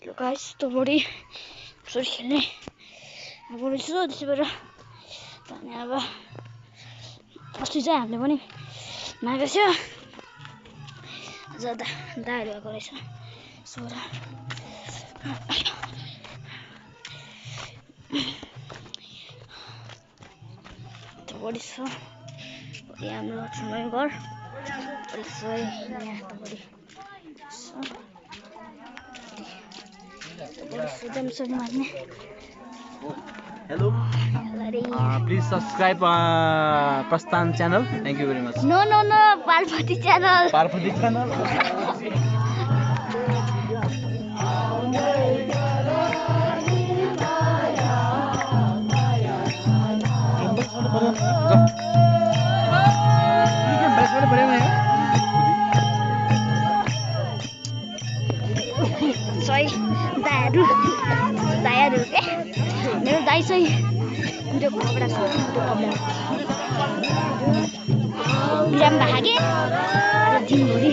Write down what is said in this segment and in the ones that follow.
Guys तो बढी छोरी खेल्ने अब रहेछ त्यसो भएर अनि अब अस्ति चाहिँ हामीले पनि मागेको थियो आज दाइहरू आएको रहेछ त्यसो भएर बढी छ हाम्रो छेउमै घर यहाँ त बढी Hello. Please subscribe Prasthan channel. Thank you very much. No, Parvati channel. Parvati channel. Sorry, दाइहरू के मेरो दाइ चाहिँ कुरो कपडा छ बिराम भागे आज दिनभरि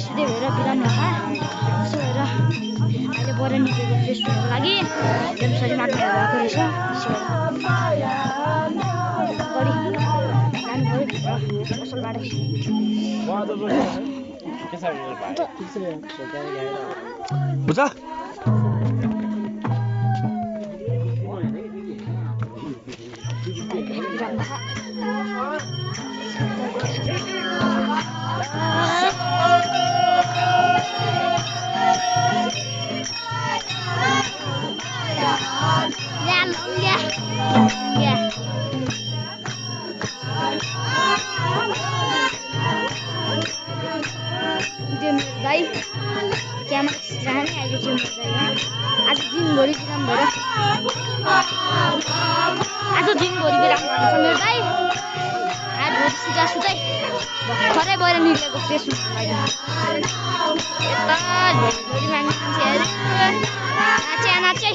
सुत्दै भएर बिराम भए त्यसो भएर अहिले बर निकेको फ्रेस हुनुको लागि एकदम शरीर मात्र भएको रहेछ बढी जानु पऱ्यो असल बाटो बुझा दाइ क्यामा जाने अहिले चाहिँ आज दिनभरि बिराम भएर आज दिनभरि बिराम भएको छ मेरो दाइ आज सुत्दै भर्खरै बाहिर निक्लेको फ्रेस हुनुको लागि यता झोली मान्छेहरू नाचे